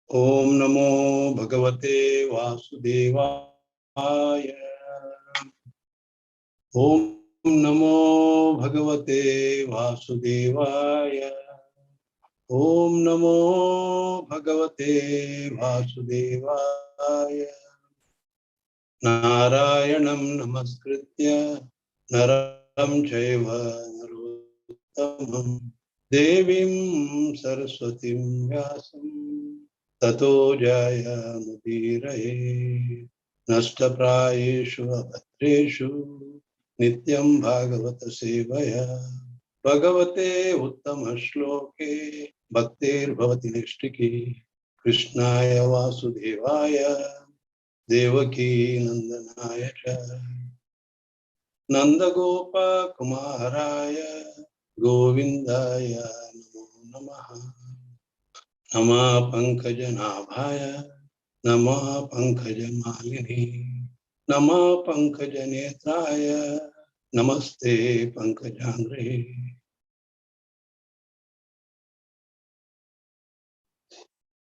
Om Namo Bhagavate Vasudevaya. Om Namo Bhagavate Vasudevaya. Om Namo Bhagavate Vasudevaya. Narayanam Namaskritya Naram Chaiva Narottamam Devim Saraswatim Vyasam Tato Jaya Mudiraye Nashtaprayeshu Abhatreshu Nityam Bhagavata Sevaya Bhagavate Uttama Shloke Bhaktir Bhavati Nishtiki Krishnaya Vasudevaya Devaki Nandanaya Nandagopa Kumaraya Govindaya Namo Namaha Nama Pankajanabhaya Nama Pankajamalini Nama Pankajanetraya Namaste Pankajangre.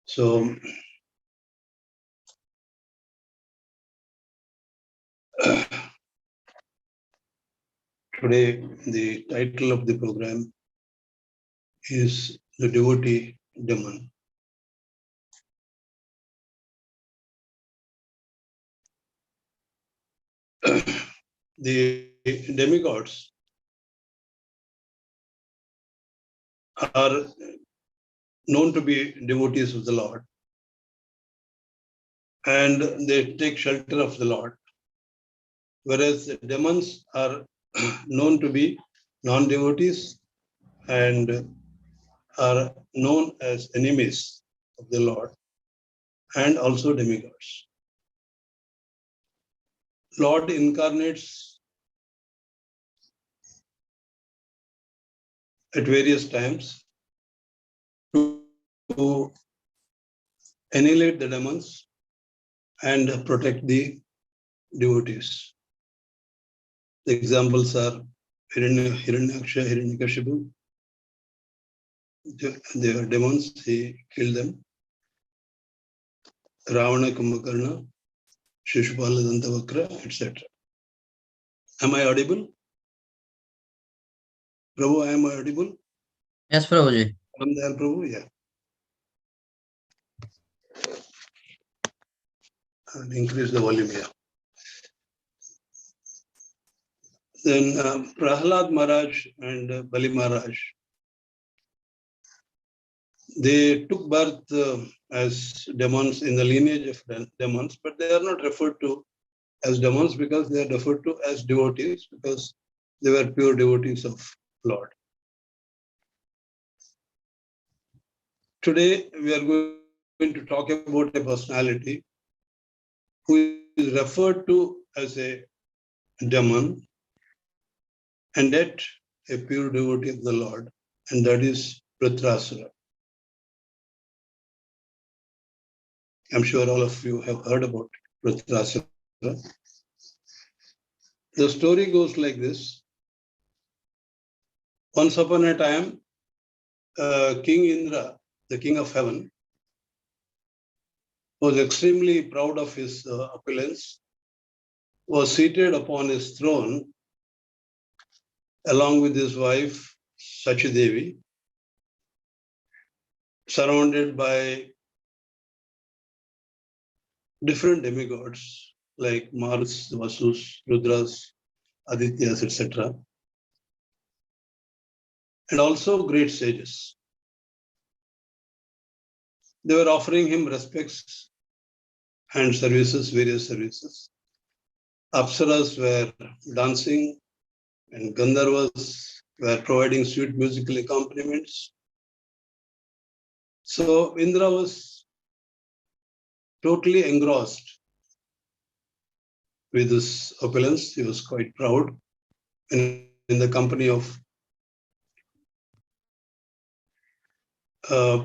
So today the title of the program is The Devotee Demon. The demigods are known to be devotees of the Lord, and they take shelter of the Lord, whereas the demons are known to be non-devotees and are known as enemies of the Lord and also demigods. Lord incarnates at various times to annihilate the demons and protect the devotees. The examples are Hiranyaksha, Hiranyakashipu. They were demons, he killed them. Ravana, Kumbhakarna, Shishupala, Dantavakra, etc. Am I audible? Prabhu, am I audible? Yes, Prabhuji. Ramdayal Prabhu, yeah. I'll increase the volume here. Then Prahlad Maharaj and Bali Maharaj, they took birth as demons in the lineage of demons, but they are not referred to as demons because they are referred to as devotees because they were pure devotees of Lord. Today we are going to talk about a personality who is referred to as a demon and yet a pure devotee of the Lord, and that is Vritrasura. I'm sure all of you have heard about Vritrasura. The story goes like this. Once upon a time, King Indra, the king of heaven, was extremely proud of his opulence, was seated upon his throne along with his wife, Sachidevi, surrounded by different demigods like Mars, Vasus, Rudras, Adityas, etc. And also great sages. They were offering him respects and services, various services. Apsaras were dancing and Gandharvas were providing sweet musical accompaniments. So Indra was totally engrossed with his opulence. He was quite proud and in the company of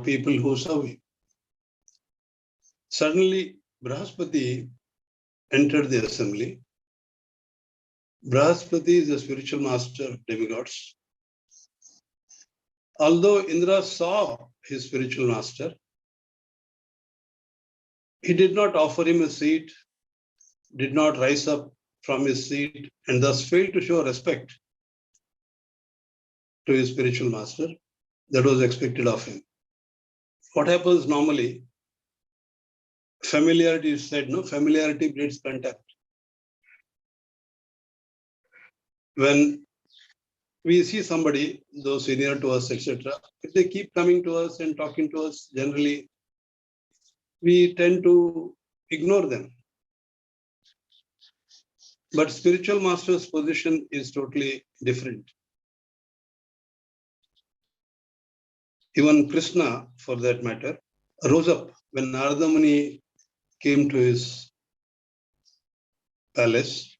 people who serve him. Suddenly, Brahaspati entered the assembly. Brahaspati is the spiritual master of demigods. Although Indra saw his spiritual master, He did not offer him a seat, did not rise up from his seat, and thus failed to show respect to his spiritual master that was expected of him. What happens normally, familiarity is said, no? Familiarity breeds contempt. When we see somebody, though senior to us, etc., if they keep coming to us and talking to us, generally, we tend to ignore them. But spiritual master's position is totally different. Even Krishna, for that matter, rose up when Narada Muni came to his palace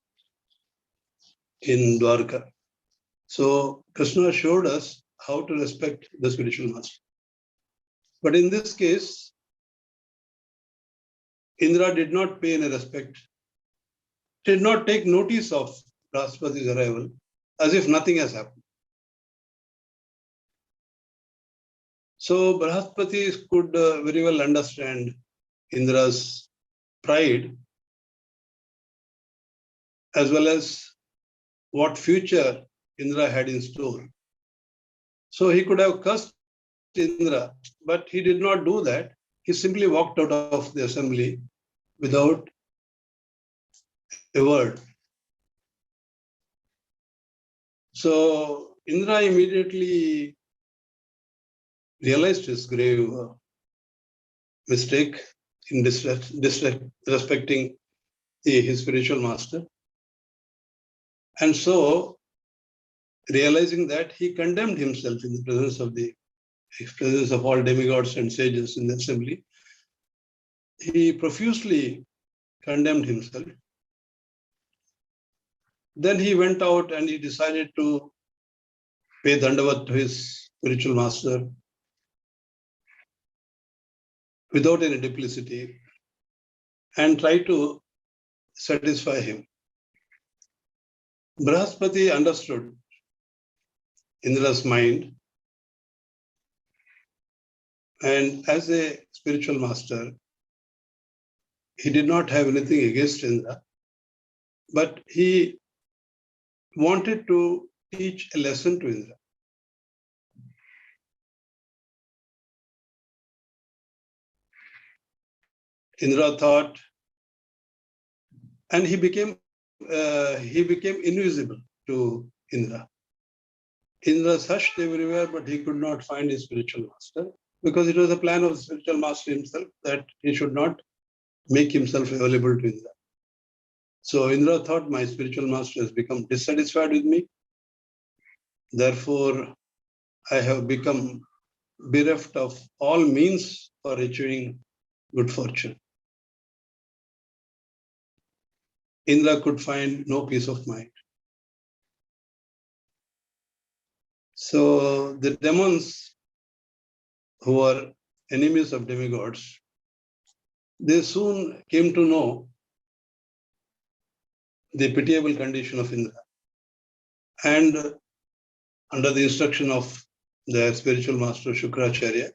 in Dwarka. So Krishna showed us how to respect the spiritual master. But in this case, Indra did not pay any respect, did not take notice of Brahaspati's arrival, as if nothing has happened. So Brahaspati could very well understand Indra's pride, as well as what future Indra had in store. So he could have cursed Indra, but he did not do that. He simply walked out of the assembly without a word. So Indra immediately realized his grave mistake in disrespecting his spiritual master. And so, realizing that, he condemned himself in the presence of all demigods and sages in the assembly. He profusely condemned himself. Then he went out and he decided to pay dandavat to his spiritual master without any duplicity and try to satisfy him. Brahaspati understood Indra's mind, and as a spiritual master, he did not have anything against Indra, but he wanted to teach a lesson to Indra. Indra thought, and he became invisible to Indra. Indra searched everywhere, but he could not find his spiritual master, because it was a plan of the spiritual master himself that he should not make himself available to Indra. So Indra thought, my spiritual master has become dissatisfied with me. Therefore, I have become bereft of all means for achieving good fortune. Indra could find no peace of mind. So the demons, who were enemies of demigods, they soon came to know the pitiable condition of Indra. And under the instruction of their spiritual master Shukracharya,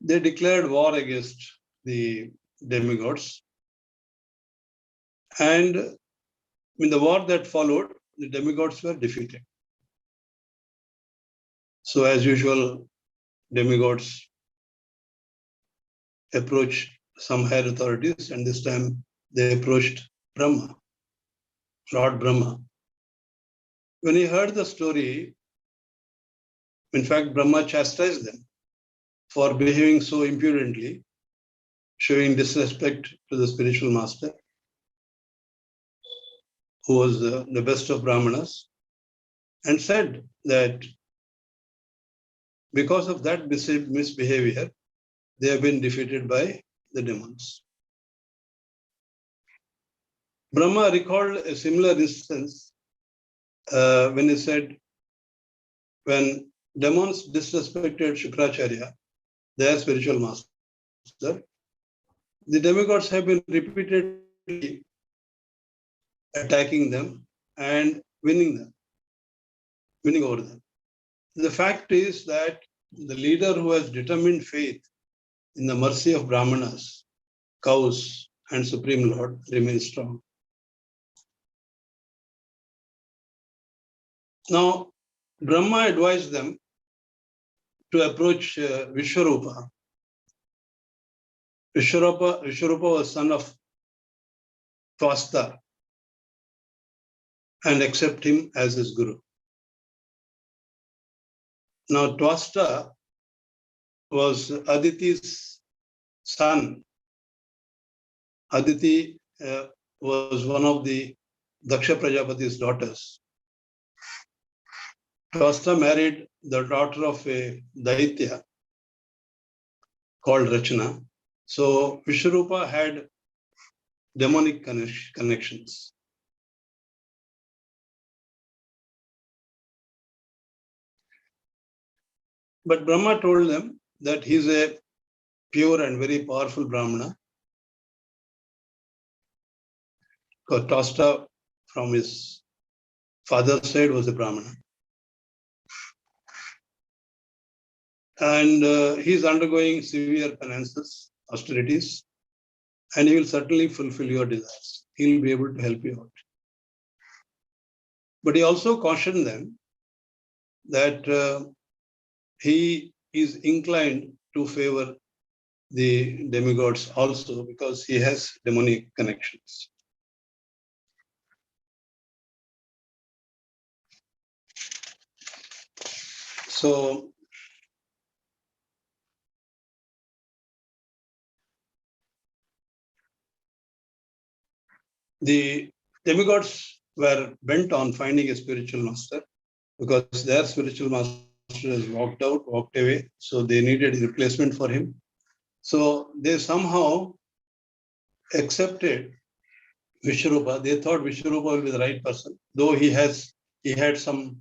they declared war against the demigods. And in the war that followed, the demigods were defeated. So as usual, demigods approached some higher authorities, and this time they approached Brahma, Lord Brahma. When he heard the story, in fact, Brahma chastised them for behaving so impudently, showing disrespect to the spiritual master, who was the best of Brahmanas, and said that because of that misbehavior, they have been defeated by the demons. Brahma recalled a similar instance when he said, when demons disrespected Shukracharya, their spiritual master, the demigods have been repeatedly attacking them and winning over them. The fact is that the leader who has determined faith in the mercy of Brahmanas, cows, and Supreme Lord remain strong. Now, Brahma advised them to approach Vishwarupa. Vishwarupa was son of Twasta and accept him as his guru. Now, Twasta was Aditi's son. Aditi was one of the Daksha Prajapati's daughters. Twasta married the daughter of a Daitya called Rachana. So Vishwarupa had demonic connections. But Brahma told them that he is a pure and very powerful Brahmana. Because Twasta from his father's side was a Brahmana. And he is undergoing severe penances, austerities, and he will certainly fulfill your desires. He will be able to help you out. But he also cautioned them that he is inclined to favor the demigods also because he has demonic connections. So, the demigods were bent on finding a spiritual master because their spiritual master has walked away, so they needed a replacement for him. So they somehow accepted Vishwarupa. They thought Vishwarupa will be the right person, though he had some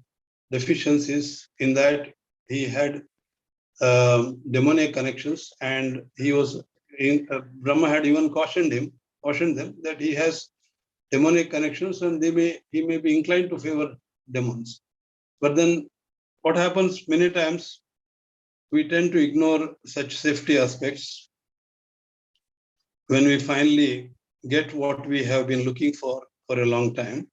deficiencies in that he had demonic connections, and he was Brahma had even cautioned them that he has demonic connections and he may be inclined to favor demons. But then what happens many times, we tend to ignore such safety aspects when we finally get what we have been looking for a long time,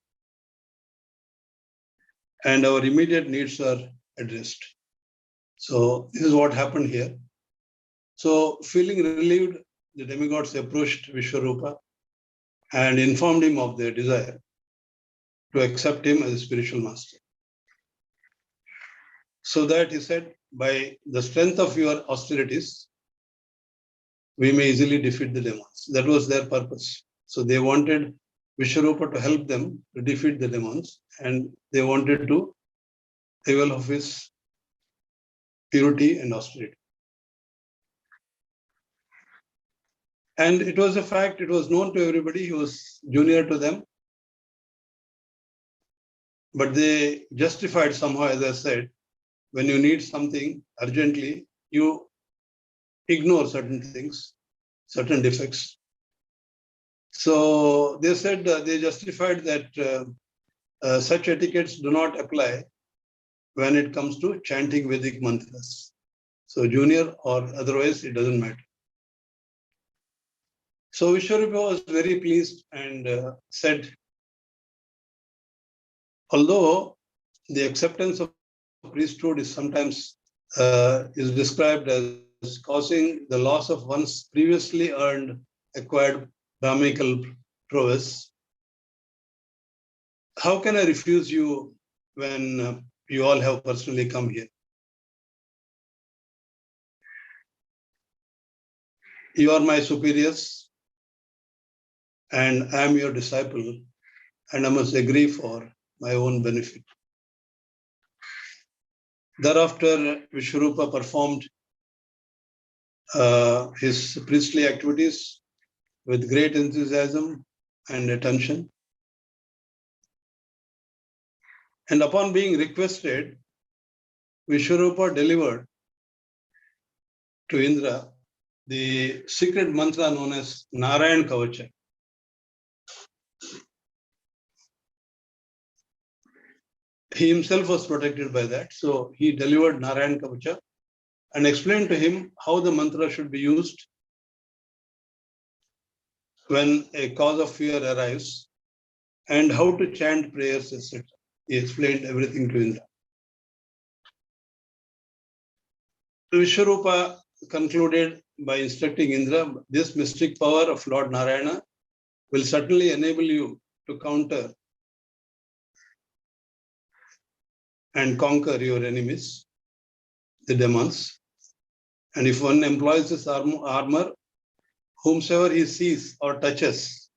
and our immediate needs are addressed. So this is what happened here. So feeling relieved, the demigods approached Vishwarupa and informed him of their desire to accept him as a spiritual master. So that he said, by the strength of your austerities, we may easily defeat the demons. That was their purpose. So they wanted Vishwarupa to help them to defeat the demons, and they wanted to avail of his purity and austerity. And it was a fact, it was known to everybody, he was junior to them. But they justified somehow, as I said, when you need something urgently, you ignore certain things, certain defects. So they said, they justified that such etiquettes do not apply when it comes to chanting Vedic mantras. So junior or otherwise, it doesn't matter. So Vishwarupa was very pleased and said, although the acceptance of priesthood is sometimes is described as causing the loss of one's previously acquired Brahminical prowess, how can I refuse you when you all have personally come here? You are my superiors, and I am your disciple, and I must agree for my own benefit. Thereafter, Vishwarupa performed his priestly activities with great enthusiasm and attention. And upon being requested, Vishwarupa delivered to Indra the secret mantra known as Narayan Kavacha. He himself was protected by that. So he delivered Narayan Kavacha, and explained to him how the mantra should be used when a cause of fear arrives and how to chant prayers, etc. He explained everything to Indra. Vishwarupa concluded by instructing Indra, this mystic power of Lord Narayana will certainly enable you to counter and conquer your enemies, the demons. And if one employs this armor, whomsoever he sees or touches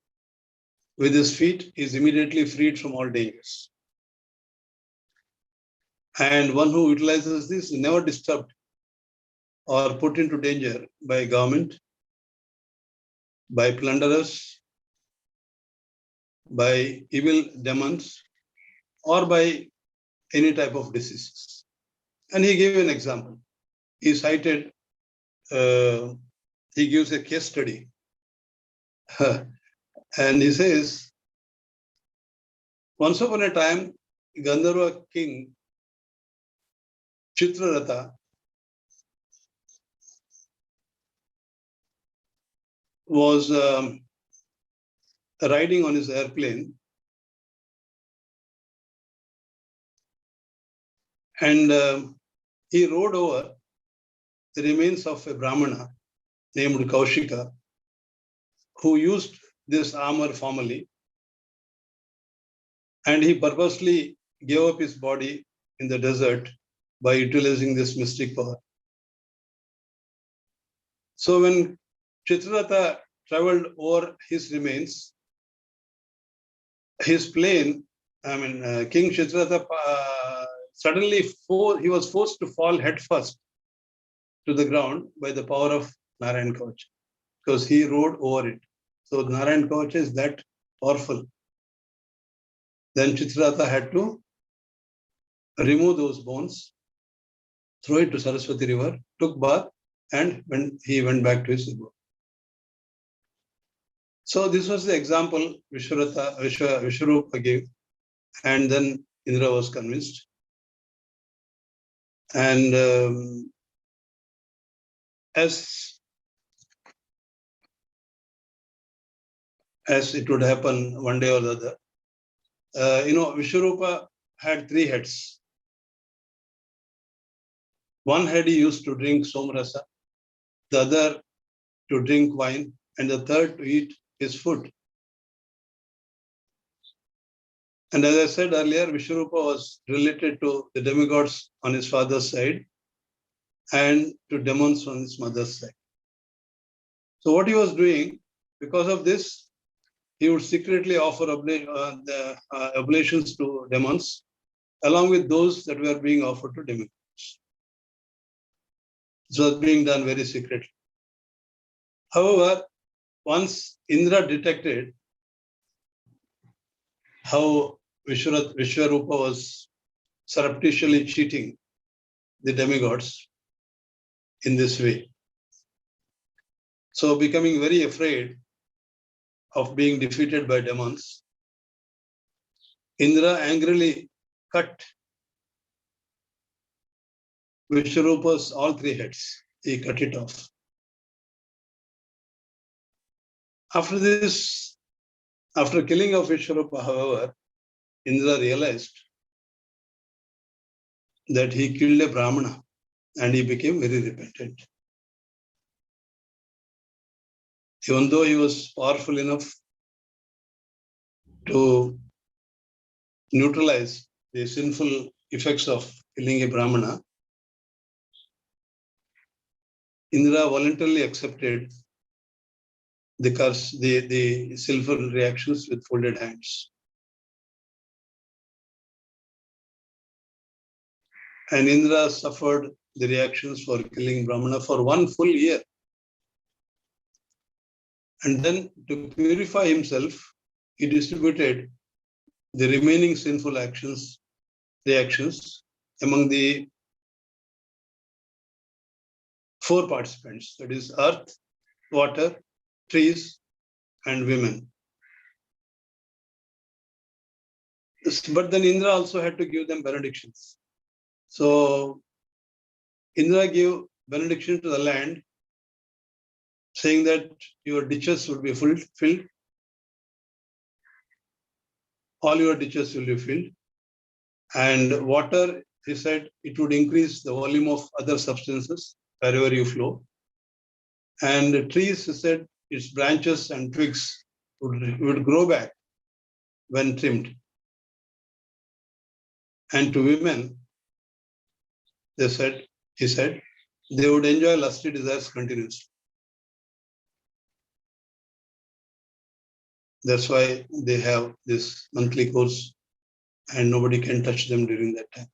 with his feet is immediately freed from all dangers. And one who utilizes this is never disturbed or put into danger by government, by plunderers, by evil demons, or by any type of diseases. And he gave an example. He cited, he gives a case study. And he says, once upon a time, Gandharva king Chitraratha was riding on his airplane, and he rode over the remains of a Brahmana named Kaushika, who used this armor formerly, and he purposely gave up his body in the desert by utilizing this mystic power. So when Chitraratha traveled over his remains, his plane, King Chitraratha suddenly he was forced to fall headfirst to the ground by the power of Narayan Kavach, because he rode over it. So Narayan Kavach is that powerful. Then Chitraratha had to remove those bones, throw it to Saraswati river, took bath, and when he went back to his abode. So this was the example Vishwarupa gave, and then Indra was convinced. And as it would happen one day or the other, Vishwarupa had 3 heads. One head he used to drink somrasa, the other to drink wine, and the third to eat his food. And as I said earlier, Vishwarupa was related to the demigods on his father's side and to demons on his mother's side. So what he was doing, because of this, he would secretly offer oblations to demons, along with those that were being offered to demigods. It was being done very secretly. However, once Indra detected how Vishwarupa was surreptitiously cheating the demigods in this way, so becoming very afraid of being defeated by demons, Indra angrily cut Vishwarupa's all 3 heads. He cut it off. After this, after killing of Vishwarupa, however, Indra realized that he killed a Brahmana and he became very repentant. Even though he was powerful enough to neutralize the sinful effects of killing a Brahmana, Indra voluntarily accepted the curse, the sinful reactions with folded hands. And Indra suffered the reactions for killing Brahmana for 1 full year. And then to purify himself, he distributed the remaining sinful reactions among the 4 participants, that is earth, water, trees, and women. But then Indra also had to give them benedictions. So Indra gave benediction to the land, saying that your ditches would be filled. All your ditches will be filled. And water, he said, it would increase the volume of other substances wherever you flow. And the trees, he said, its branches and twigs would grow back when trimmed. And to women, he said, they would enjoy lusty desires continuously. That's why they have this monthly course and nobody can touch them during that time.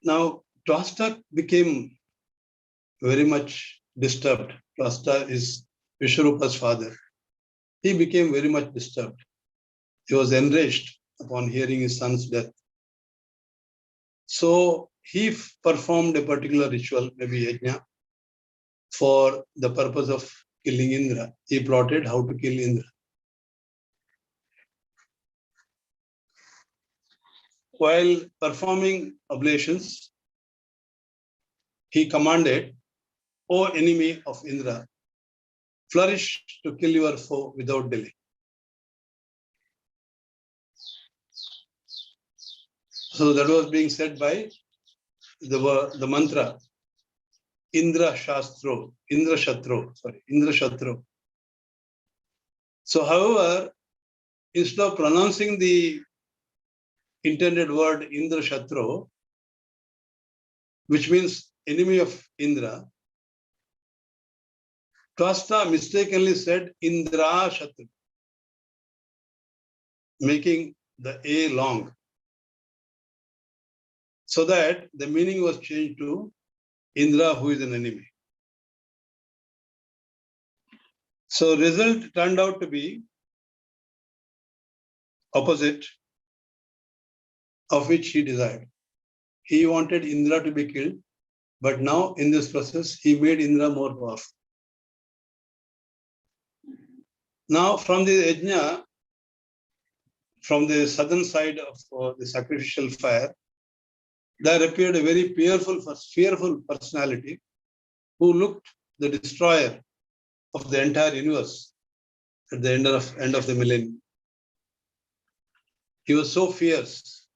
Now, Twasta became very much disturbed. Twasta is Vishwarupa's father. He became very much disturbed. He was enraged upon hearing his son's death. So he performed a particular ritual, maybe yajna, for the purpose of killing Indra. He plotted how to kill Indra. While performing oblations, he commanded, O enemy of Indra, flourish to kill your foe without delay. So that was being said by the mantra, Indra Shatru. So, however, instead of pronouncing the intended word Indra Shatru, which means enemy of Indra, Twasta mistakenly said Indra Shatru, making the A long, so that the meaning was changed to Indra, who is an enemy. So result turned out to be opposite of which he desired. He wanted Indra to be killed, but now in this process, he made Indra more powerful. Now from the yajna, from the southern side of the sacrificial fire, there appeared a very fearful personality who looked the destroyer of the entire universe at the end of the millennium. He was so fierce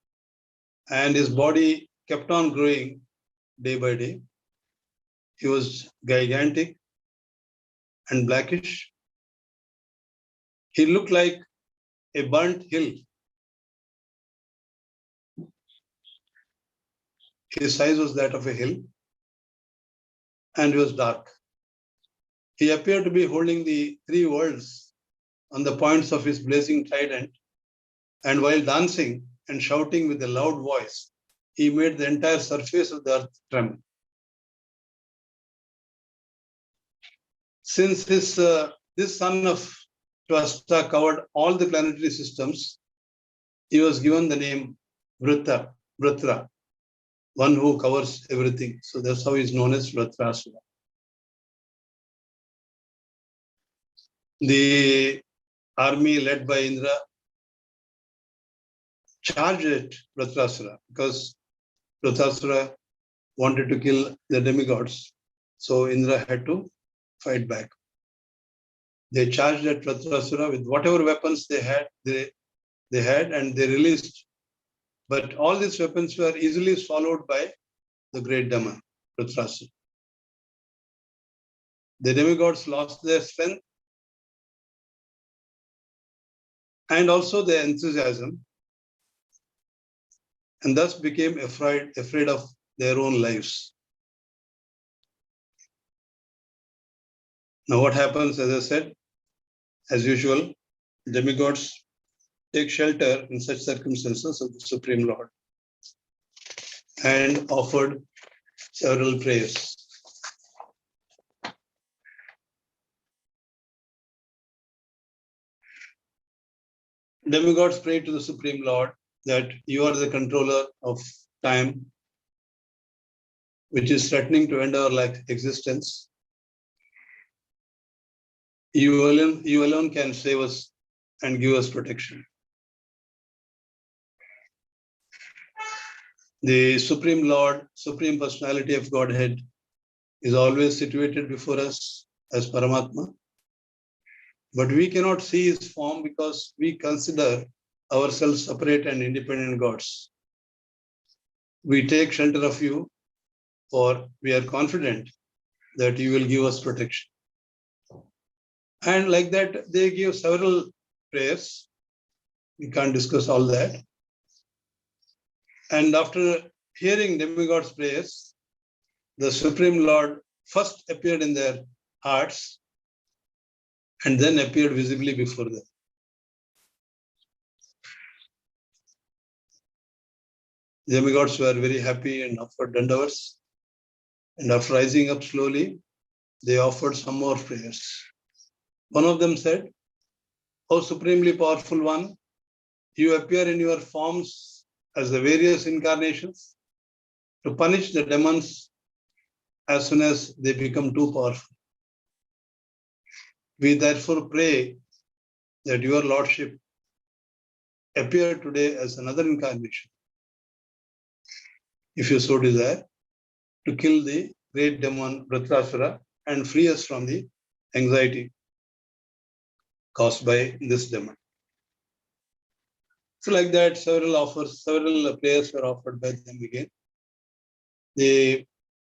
and his body kept on growing day by day. He was gigantic and blackish. He looked like a burnt hill. His size was that of a hill and he was dark. He appeared to be holding the three worlds on the points of his blazing trident, and while dancing and shouting with a loud voice, he made the entire surface of the earth tremble. Since this son of Twasta covered all the planetary systems, he was given the name Vritra, one who covers everything. So that's how he is known as Vritrasura. The army led by Indra charged at Vritrasura because Vritrasura wanted to kill the demigods. So Indra had to fight back. They charged at Vritrasura with whatever weapons they had, and they released. But all these weapons were easily swallowed by the great demon, Vritrasura. The demigods lost their strength and also their enthusiasm, and thus became afraid of their own lives. Now what happens, as I said, as usual, demigods take shelter in such circumstances of the Supreme Lord and offered several prayers. Demigods prayed to the Supreme Lord that you are the controller of time, which is threatening to end our existence. You alone can save us and give us protection. The Supreme Lord, Supreme Personality of Godhead is always situated before us as Paramatma. But we cannot see his form because we consider ourselves separate and independent gods. We take shelter of you, for we are confident that you will give us protection. And like that, they give several prayers. We can't discuss all that. And after hearing demigods' prayers, the Supreme Lord first appeared in their hearts and then appeared visibly before them. The demigods were very happy and offered dandavats. And after rising up slowly, they offered some more prayers. One of them said, "O Supremely Powerful One, you appear in your forms as the various incarnations to punish the demons as soon as they become too powerful. We therefore pray that your Lordship appear today as another incarnation, if you so desire, to kill the great demon Vritrasura and free us from the anxiety caused by this demon." So like that, several prayers were offered by them again.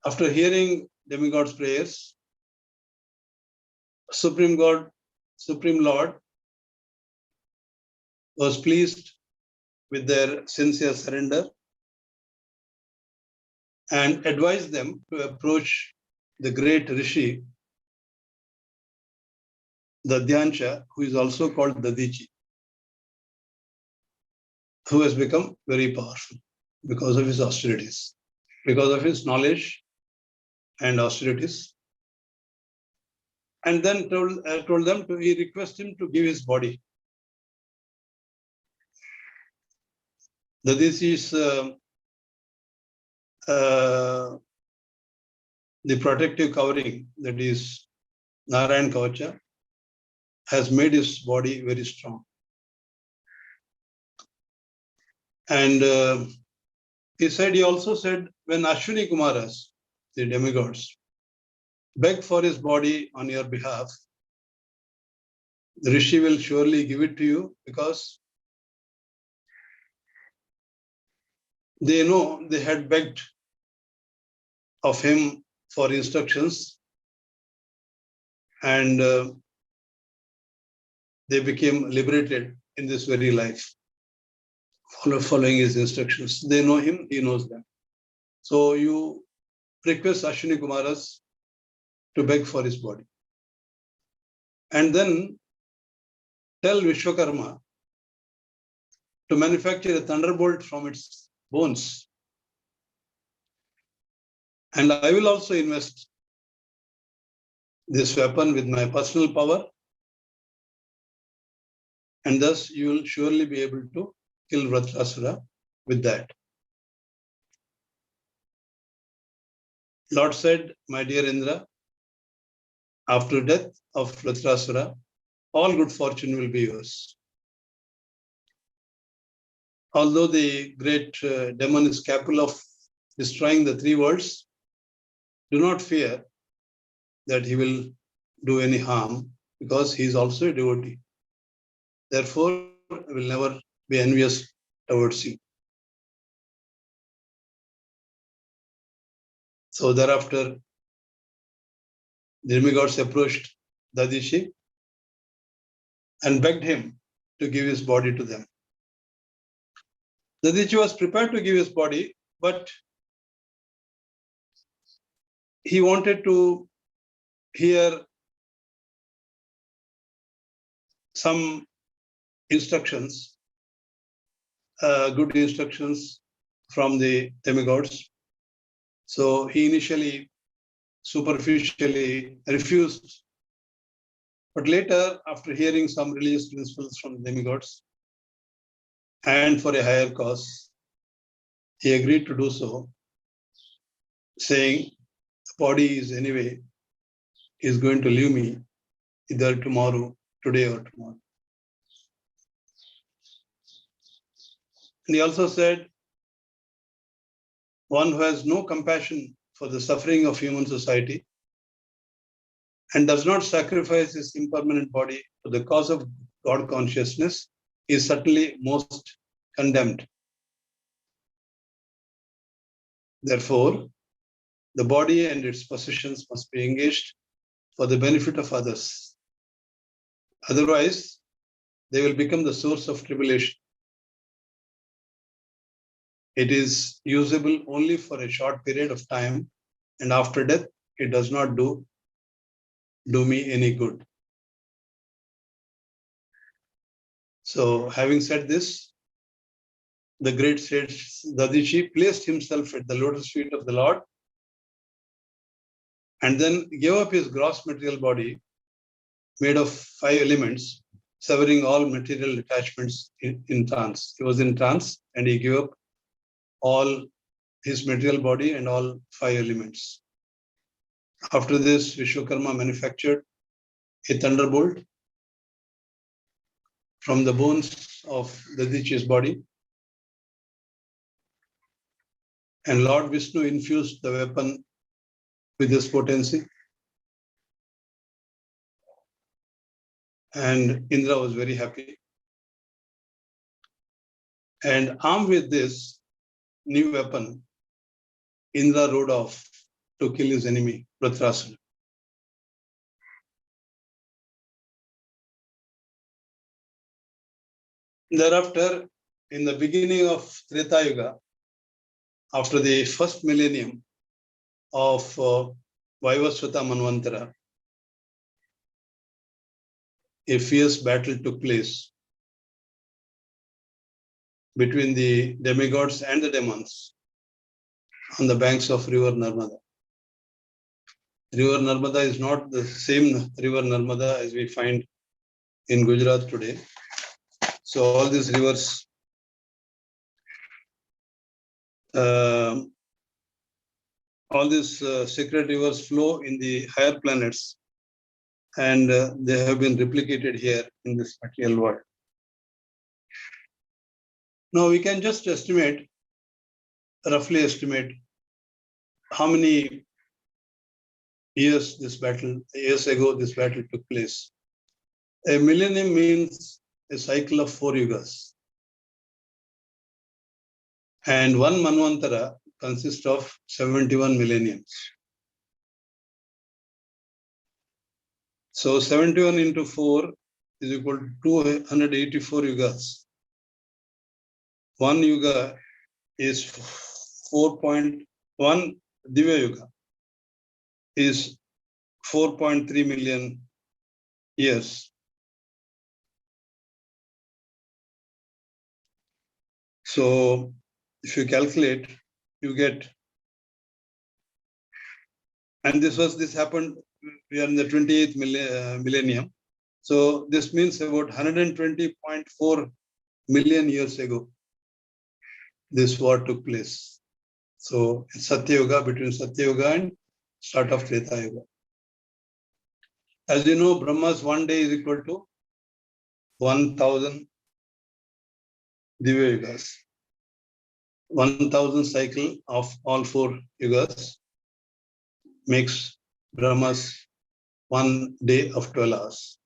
After hearing demigods' prayers, Supreme Lord was pleased with their sincere surrender and advised them to approach the great Rishi, Dadyancha, who is also called Dadichi, who has become very powerful because of his austerities, because of his knowledge and austerities. And then told them to request him to give his body. Dadichi's the protective covering, that is Narayan Kavacha, has made his body very strong. And he also said, when Ashwini Kumaras, the demigods, beg for his body on your behalf, the Rishi will surely give it to you, because they know they had begged of him for instructions, and they became liberated in this very life, following his instructions. They know him, he knows them. So you request Ashwini Kumaras to beg for his body. And then tell Vishwakarma to manufacture a thunderbolt from its bones. And I will also invest this weapon with my personal power, and thus you will surely be able to kill Vritrasura with that. Lord said, my dear Indra, after death of Vritrasura, all good fortune will be yours. Although the great demon is capable of destroying the three worlds, do not fear that he will do any harm, because he is also a devotee. Therefore, I will never be envious towards you. So thereafter, the demigods approached Dadichi and begged him to give his body to them. Dadichi was prepared to give his body, but he wanted to hear some instructions, good instructions from the demigods. So he initially superficially refused. But later, after hearing some religious principles from the demigods and for a higher cause, he agreed to do so, saying, the body is anyway is going to leave me either tomorrow, today or tomorrow. And he also said, one who has no compassion for the suffering of human society and does not sacrifice his impermanent body for the cause of God consciousness is certainly most condemned. Therefore, the body and its possessions must be engaged for the benefit of others. Otherwise, they will become the source of tribulation. It is usable only for a short period of time, and after death, it does not do me any good. So, having said this, the great sage Dadichi placed himself at the lotus feet of the Lord and then gave up his gross material body made of 5 elements, severing all material attachments in trance. He was in trance and he gave up all his material body and all 5 elements. After this, Vishwakarma manufactured a thunderbolt from the bones of Dadichi's body, and Lord Vishnu infused the weapon with this potency. And Indra was very happy. And armed with this new weapon, Indra rode off to kill his enemy, Pratrasana. Thereafter, in the beginning of Treta Yuga, after the first millennium of Vaivasvata Manvantara, a fierce battle took place between the demigods and the demons on the banks of river Narmada. River Narmada is not the same river Narmada as we find in Gujarat today. So all these rivers, sacred rivers flow in the higher planets, and they have been replicated here in this material world. Now we can just roughly estimate how many years ago this battle took place. A millennium means a cycle of 4 yugas. And one Manvantara consists of 71 millenniums. So 71 into 4 is equal to 284 yugas. One yuga is 4.1 Divya Yuga is 4.3 million years. So if you calculate, you get, and this happened, we are in the 28th millennium. So this means about 120.4 million years ago, this war took place. So Satya Yuga, between Satya Yuga and start of Treta Yuga. As you know, Brahma's one day is equal to 1,000 Divya Yugas. 1,000 cycle of all 4 yugas makes Brahma's one day of 12 hours.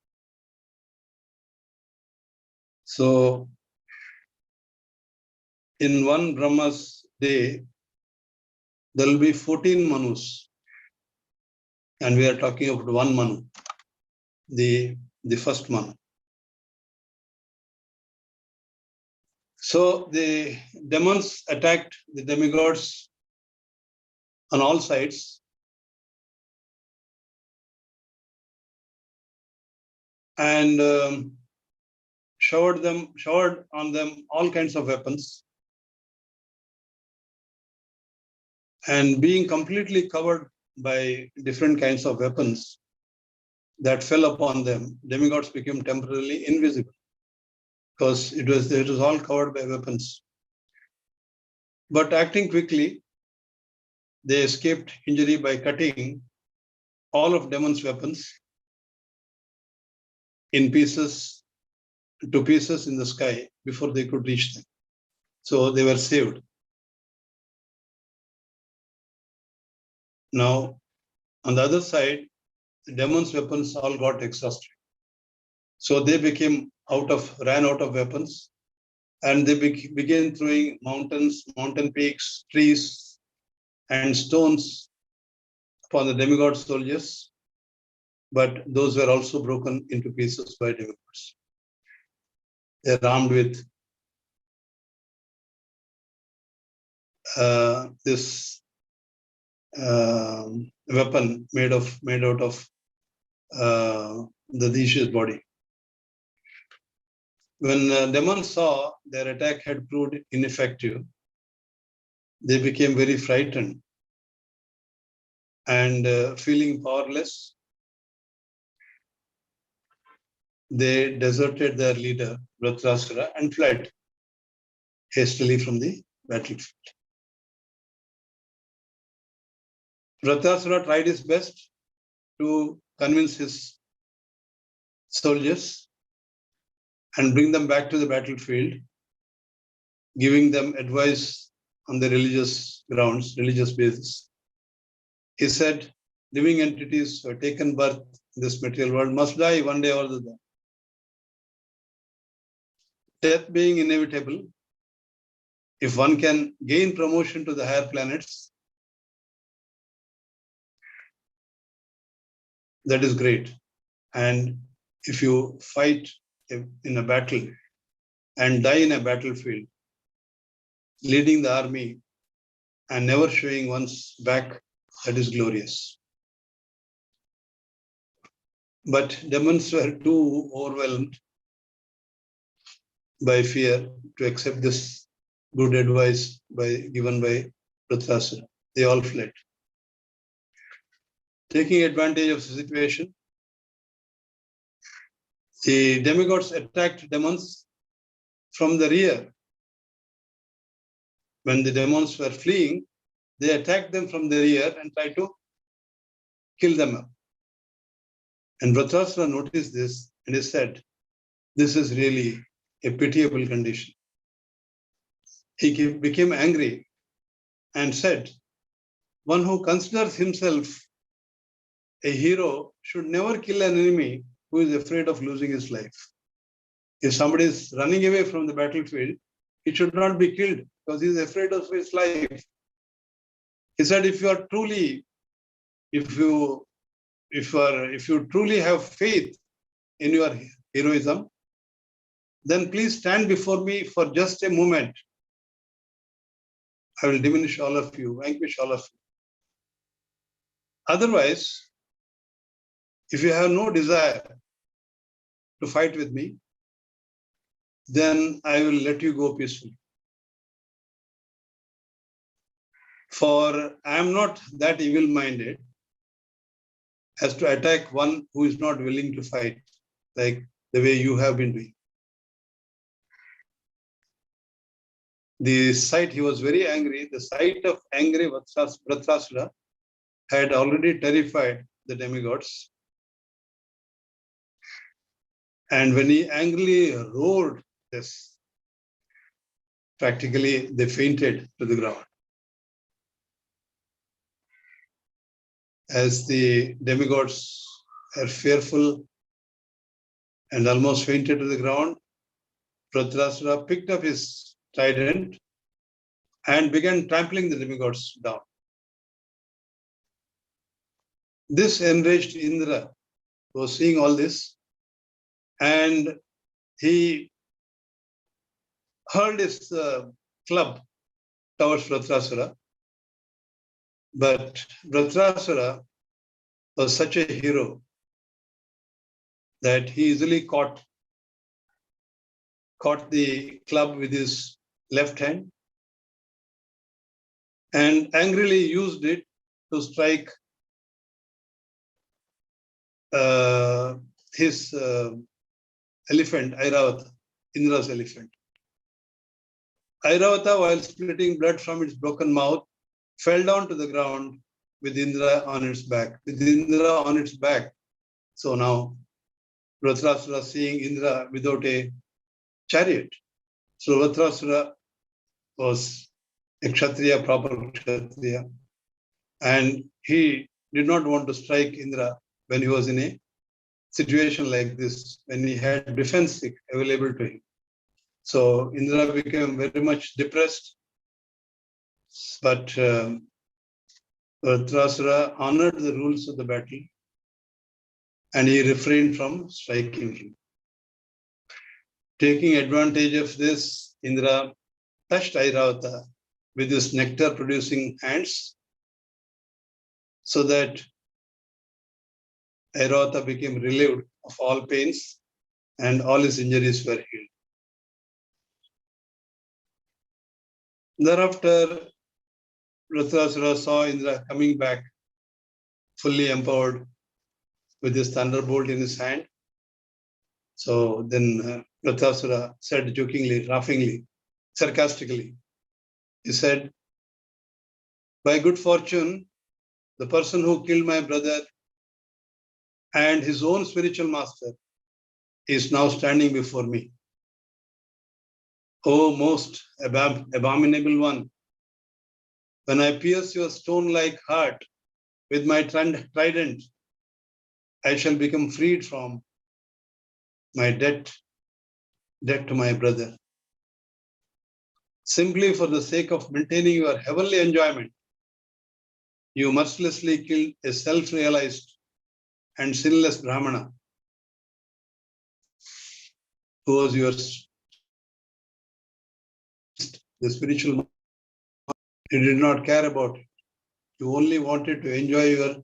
So in one Brahma's day, there will be 14 Manus. And we are talking about one Manu, the first Manu. So the demons attacked the demigods on all sides. And showered on them all kinds of weapons. And being completely covered by different kinds of weapons that fell upon them, demigods became temporarily invisible because it was all covered by weapons. But acting quickly, they escaped injury by cutting all of demons' weapons to pieces in the sky before they could reach them. So they were saved. Now, on the other side, the demons' weapons all got exhausted. So they ran out of weapons, and they began throwing mountain peaks, trees, and stones upon the demigod soldiers. But those were also broken into pieces by demigods. They're armed with this weapon made out of the Disha's body. When demons saw their attack had proved ineffective, they became very frightened and feeling powerless, they deserted their leader, Vritrasura, and fled hastily from the battlefield. Vritrasura tried his best to convince his soldiers and bring them back to the battlefield, giving them advice on the religious grounds, religious basis. He said, living entities who have taken birth in this material world must die one day or the other. Death being inevitable, if one can gain promotion to the higher planets, that is great. And if you fight in a battle and die in a battlefield, leading the army and never showing one's back, that is glorious. But demons were too overwhelmed by fear to accept this good advice given by Vritrasura. They all fled. Taking advantage of the situation, the demigods attacked demons from the rear. When the demons were fleeing, they attacked them from the rear and tried to kill them up. And Vritrasura noticed this and he said, this is really a pitiable condition. He became angry and said, one who considers himself a hero should never kill an enemy who is afraid of losing his life. If somebody is running away from the battlefield, he should not be killed because he is afraid of his life. He said, if you truly have faith in your heroism, then please stand before me for just a moment. I will diminish all of you, vanquish all of you. Otherwise, if you have no desire to fight with me, then I will let you go peacefully. For I am not that evil-minded as to attack one who is not willing to fight, like the way you have been doing. The sight, he was very angry. The sight of angry Vritrasura had already terrified the demigods. And when he angrily roared this, practically they fainted to the ground. As the demigods are fearful and almost fainted to the ground, Vritrasura picked up his trident and began trampling the demigods down. This enraged Indra, who was seeing all this, and he hurled his club towards Vritrasura. But Vritrasura was such a hero that he easily caught the club with his left hand and angrily used it to strike his elephant, Airavata, Indra's elephant. Airavata, while spitting blood from its broken mouth, fell down to the ground with Indra on its back. So now Vritrasura seeing Indra without a chariot. So Vritrasura was a Kshatriya, proper Kshatriya. And he did not want to strike Indra when he was in a situation like this, when he had defense available to him. So Indra became very much depressed, but Dhritarashtra honored the rules of the battle and he refrained from striking him. Taking advantage of this, Indra touched Airavata with his nectar-producing hands so that Airavata became relieved of all pains and all his injuries were healed. Thereafter, Dhritarashtra saw Indra coming back fully empowered with his thunderbolt in his hand. So then Dhritarashtra said jokingly, laughingly, sarcastically, he said, by good fortune, the person who killed my brother and his own spiritual master is now standing before me. O most abominable one, when I pierce your stone-like heart with my trident, I shall become freed from my debt to my brother. Simply for the sake of maintaining your heavenly enjoyment, you mercilessly killed a self-realized and sinless Brahmana who was yours. The spiritual master. You did not care about it. You only wanted to enjoy your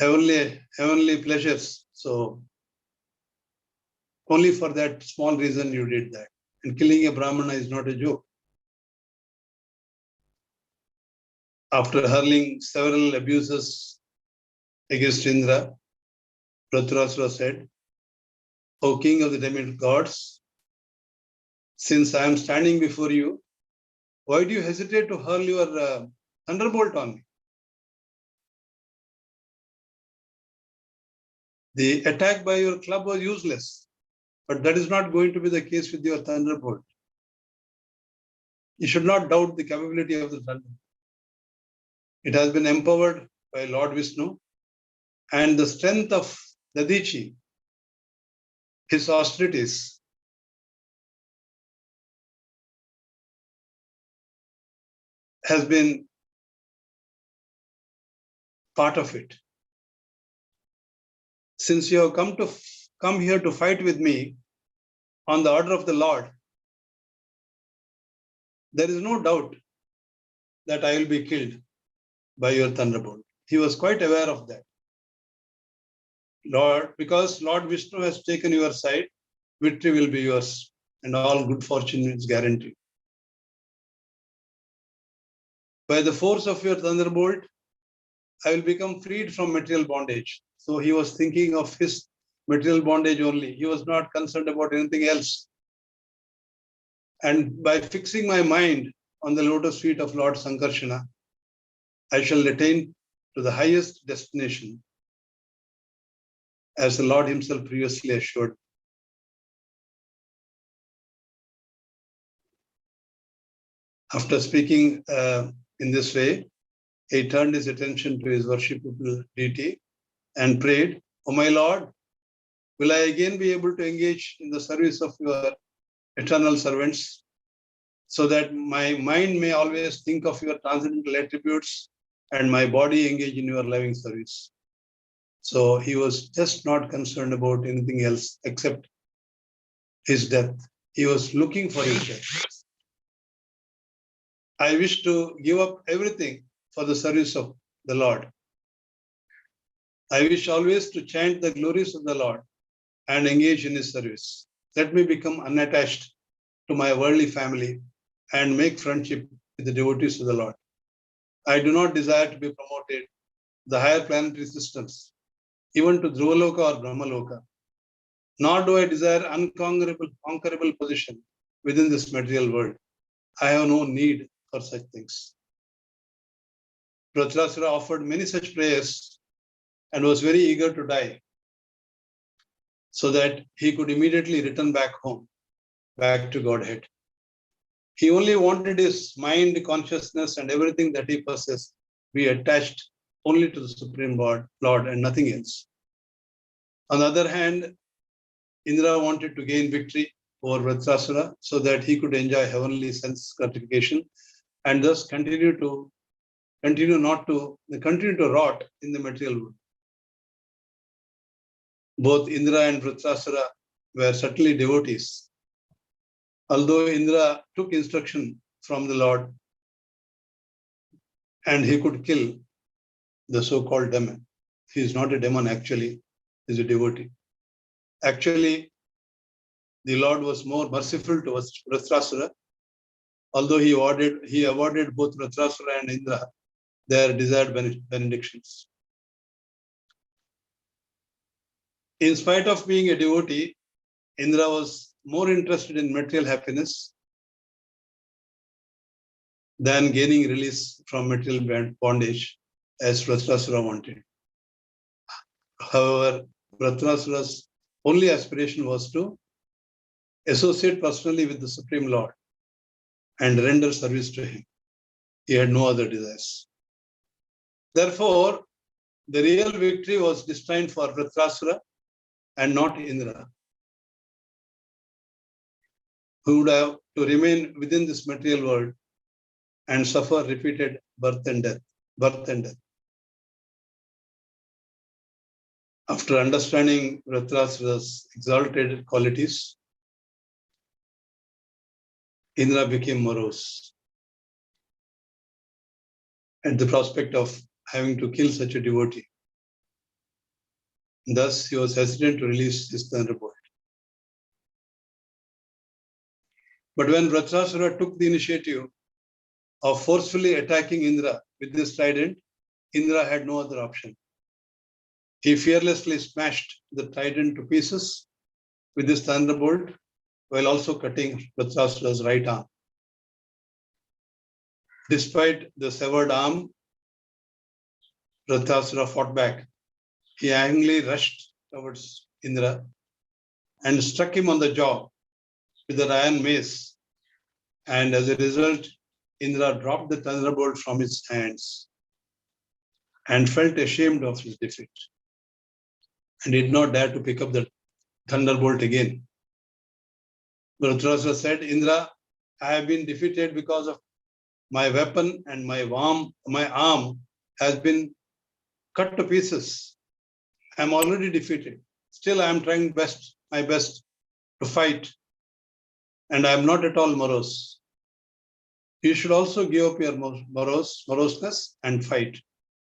heavenly pleasures. So only for that small reason you did that. And killing a Brahmana is not a joke. After hurling several abuses against Indra, Dhritarashtra said, O king of the demigods, since I am standing before you, why do you hesitate to hurl your thunderbolt on me? The attack by your club was useless, but that is not going to be the case with your thunderbolt. You should not doubt the capability of the thunderbolt. It has been empowered by Lord Vishnu, and the strength of Dadichi, his austerities, has been part of it. Since you have come here to fight with me on the order of the Lord, there is no doubt that I will be killed by your thunderbolt. He was quite aware of that. Lord, because Lord Vishnu has taken your side, victory will be yours and all good fortune is guaranteed. By the force of your thunderbolt, I will become freed from material bondage. So he was thinking of his material bondage only. He was not concerned about anything else. And by fixing my mind on the lotus feet of Lord Sankarshana, I shall attain to the highest destination, as the Lord himself previously assured. After speaking in this way, he turned his attention to his worshipable deity and prayed, O my Lord, will I again be able to engage in the service of your eternal servants, so that my mind may always think of your transcendental attributes and my body engage in your loving service. So he was just not concerned about anything else except his death. He was looking for his death. I wish to give up everything for the service of the Lord. I wish always to chant the glories of the Lord and engage in his service. Let me become unattached to my worldly family and make friendship with the devotees of the Lord. I do not desire to be promoted to the higher planetary systems, even to Dhruvaloka or Brahmaloka. Nor do I desire unconquerable position within this material world. I have no need for such things. Dhritarashtra offered many such prayers and was very eager to die so that he could immediately return back home, back to Godhead. He only wanted his mind, consciousness, and everything that he possessed be attached only to the Supreme Lord and nothing else. On the other hand, Indra wanted to gain victory over Vritrasura so that he could enjoy heavenly sense gratification and thus continue to rot in the material world. Both Indra and Vritrasura were certainly devotees. Although Indra took instruction from the Lord and he could kill the so-called demon. He is not a demon actually, he is a devotee. Actually, the Lord was more merciful towards Vritrasura, although he awarded both Vritrasura and Indra their desired benedictions. In spite of being a devotee, Indra was more interested in material happiness than gaining release from material bondage, as Vritrasura wanted. However, Vritrasura's only aspiration was to associate personally with the Supreme Lord and render service to him. He had no other desires. Therefore, the real victory was destined for Vritrasura and not Indra, who would have to remain within this material world and suffer repeated birth and death. After understanding Vritrasura's exalted qualities, Indra became morose at the prospect of having to kill such a devotee. Thus, he was hesitant to release his thunderbolt. But when Vritrasura took the initiative of forcefully attacking Indra with this trident, Indra had no other option. He fearlessly smashed the trident to pieces with his thunderbolt while also cutting Vritrasura's right arm. Despite the severed arm, Vritrasura fought back. He angrily rushed towards Indra and struck him on the jaw with an iron mace. And as a result, Indra dropped the thunderbolt from his hands and felt ashamed of his defeat and did not dare to pick up the thunderbolt again. Vritrasura said, Indra, I have been defeated because of my weapon and my arm has been cut to pieces. I am already defeated. Still, I am trying my best to fight, and I am not at all morose. You should also give up your moroseness and fight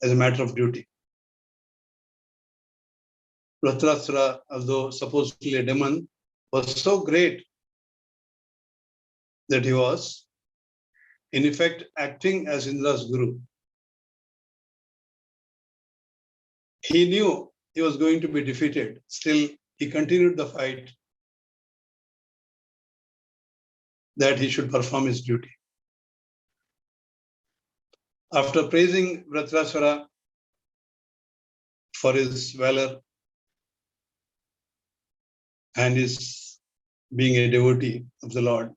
as a matter of duty. Vritrasura, although supposedly a demon, was so great that he was, in effect, acting as Indra's guru. He knew he was going to be defeated. Still, he continued the fight that he should perform his duty. After praising Vritrasura for his valor and his being a devotee of the Lord,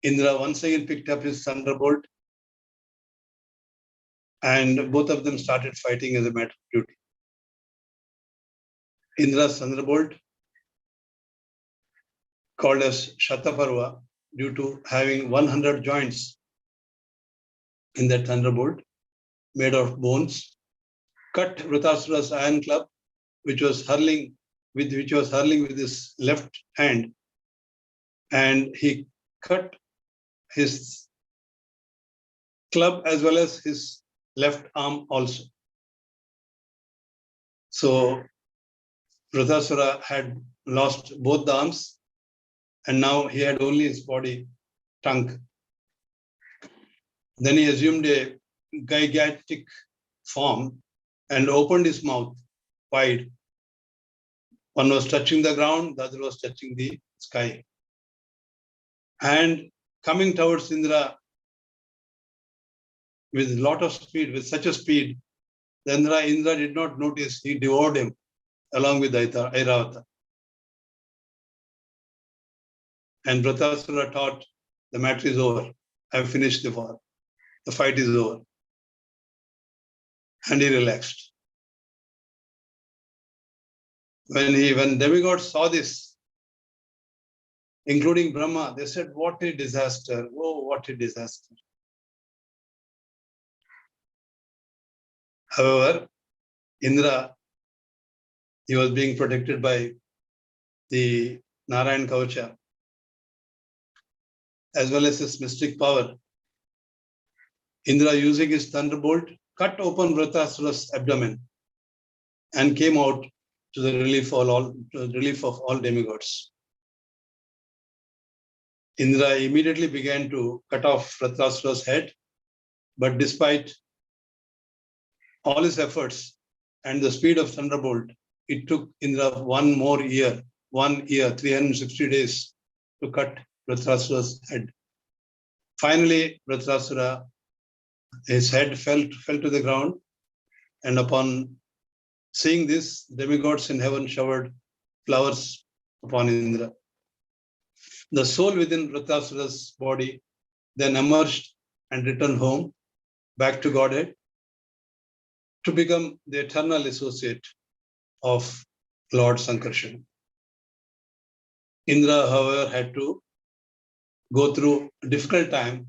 Indra once again picked up his thunderbolt and both of them started fighting as a matter of duty. Indra's thunderbolt, called as Shataparva, due to having 100 joints in that thunderbolt, made of bones, cut Vritrasura's iron club, which was hurling with his left hand, and he cut his club as well as his left arm also. So Vritrasura had lost both the arms, and now he had only his body trunk. Then he assumed a gigantic form and opened his mouth wide. One was touching the ground, the other was touching the sky. And coming towards Indra with a lot of speed, with such a speed, Indra did not notice, he devoured him along with Airavata. And Vritrasura thought, the matter is over. I have finished the war. The fight is over. and he relaxed. When demigods saw this, including Brahma, they said, "What a disaster! Oh, what a disaster!" However, Indra, he was being protected by the Narayan Kavacha, as well as his mystic power. Indra, using his thunderbolt, cut open Vritrasura's abdomen and came out to the relief of all demigods. Indra immediately began to cut off Vritrasura's head, but despite all his efforts and the speed of thunderbolt, it took Indra 1 year, 360 days to cut Vritrasura's head. Finally, Vritrasura, his head fell to the ground, and upon seeing this, demigods in heaven showered flowers upon Indra. The soul within Vritrasura's body then emerged and returned home, back to Godhead, to become the eternal associate of Lord Sankarshan. Indra, however, had to go through a difficult time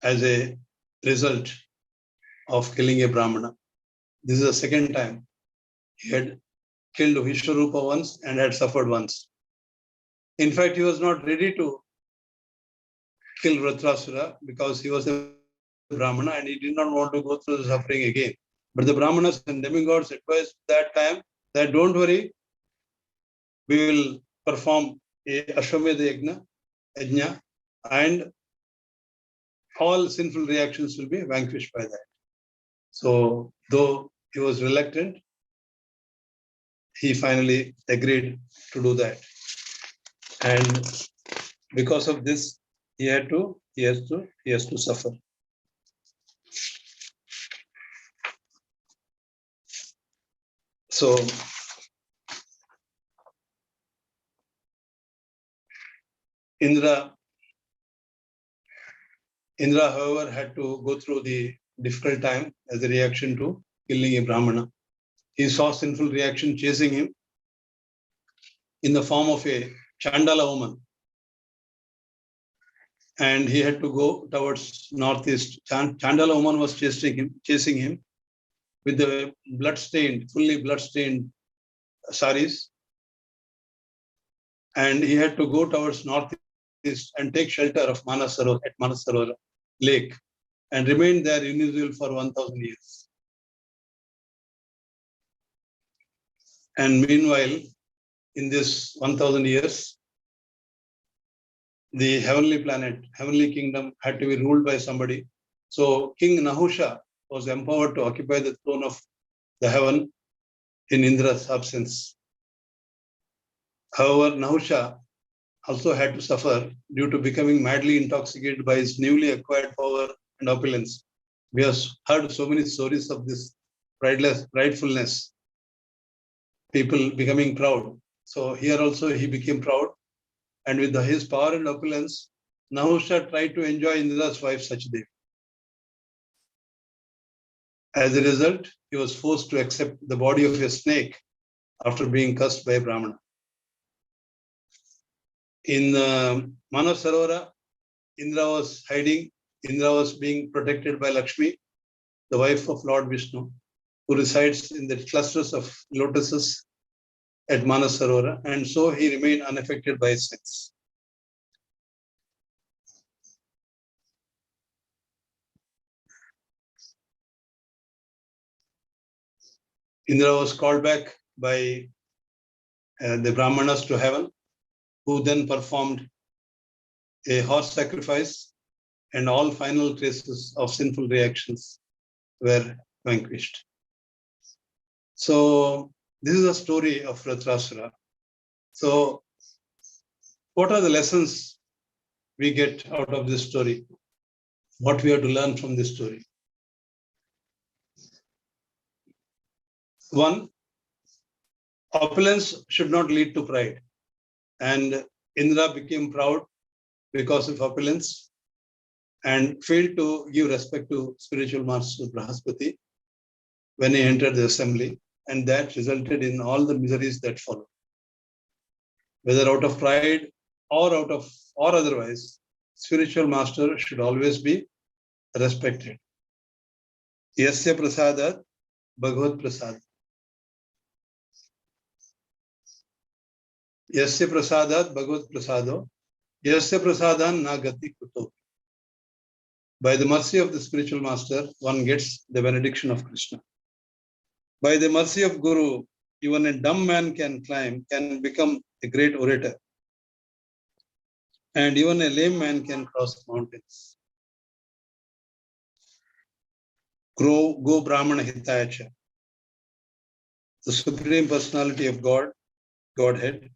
as a result of killing a Brahmana. This is the second time. He had killed Vishwarupa once and had suffered once. In fact, he was not ready to kill Vritrasura because he was a Brahmana and he did not want to go through the suffering again. But the Brahmanas and demigods advised that time that don't worry, we will perform a Ashwamedha Yajna and all sinful reactions will be vanquished by that. So, though he was reluctant, he finally agreed to do that. And because of this, he has to suffer. So, Indra, however, had to go through the difficult time as a reaction to killing a Brahmana. He saw sinful reaction chasing him in the form of a Chandala woman. And he had to go towards northeast. Chandala woman was chasing him with the fully blood-stained saris. And he had to go towards northeast and take shelter of Manasarora lake and remain there invisible for 1,000 years. And meanwhile, in this 1,000 years, the heavenly kingdom had to be ruled by somebody. So King Nahusha was empowered to occupy the throne of the heaven in Indra's absence. However, Nahusha also had to suffer due to becoming madly intoxicated by his newly acquired power and opulence. We have heard so many stories of this pridefulness, people becoming proud. So here also he became proud, and with his power and opulence, Nahusha tried to enjoy Indra's wife Sachdev. As a result, he was forced to accept the body of a snake after being cursed by a Brahmana. In Manasarora, Indra was hiding. Indra was being protected by Lakshmi, the wife of Lord Vishnu, who resides in the clusters of lotuses at Manasarora, and so he remained unaffected by his sins. Indra was called back by the Brahmanas to heaven, who then performed a horse sacrifice, and all final traces of sinful reactions were vanquished. So this is a story of Vritrasura. So what are the lessons we get out of this story? What we have to learn from this story? One, opulence should not lead to pride. And Indra became proud because of opulence and failed to give respect to spiritual master Brahaspati. when he entered the assembly, and that resulted in all the miseries that followed. Whether out of pride or otherwise, spiritual master should always be respected. Yasya prasadat bhagavad prasad. Yasya prasadat bhagavad prasado. Yasya prasadan na gati kuto. By the mercy of the spiritual master, one gets the benediction of Krishna. By the mercy of Guru, even a dumb man can become a great orator. And even a lame man can cross mountains. Go Brahmana Hitayacha. The Supreme Personality of Godhead,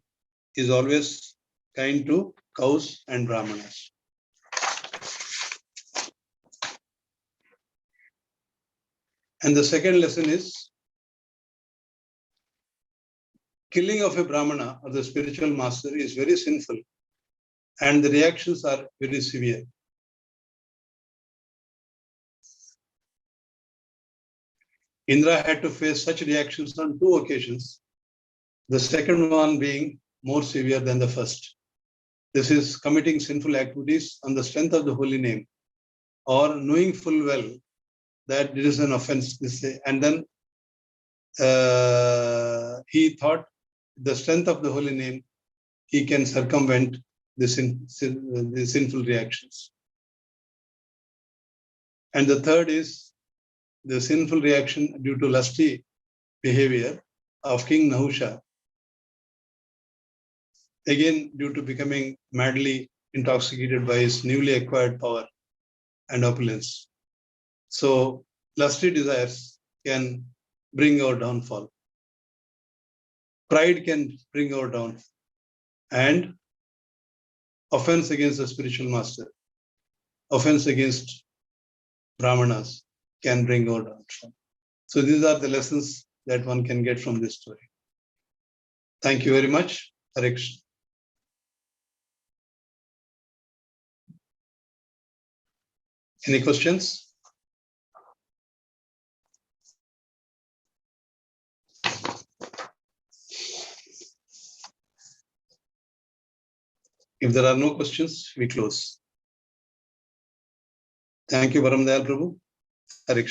is always kind to cows and Brahmanas. And the second lesson is killing of a Brahmana or the spiritual master is very sinful, and the reactions are very severe. Indra had to face such reactions on 2 occasions, the second one being more severe than the first. This is committing sinful activities on the strength of the holy name, or knowing full well that it is an offense. And then he thought the strength of the holy name, he can circumvent the sinful reactions. And the third is the sinful reaction due to lusty behavior of King Nahusha, again due to becoming madly intoxicated by his newly acquired power and opulence. So lusty desires can bring our downfall. Pride can bring our downfall. And offense against the spiritual master, offense against Brahmanas can bring our downfall. So these are the lessons that one can get from this story. Thank you very much. Hare Krishna. Any questions? If there are no questions, we close. Thank you, Param Dayal Prabhu.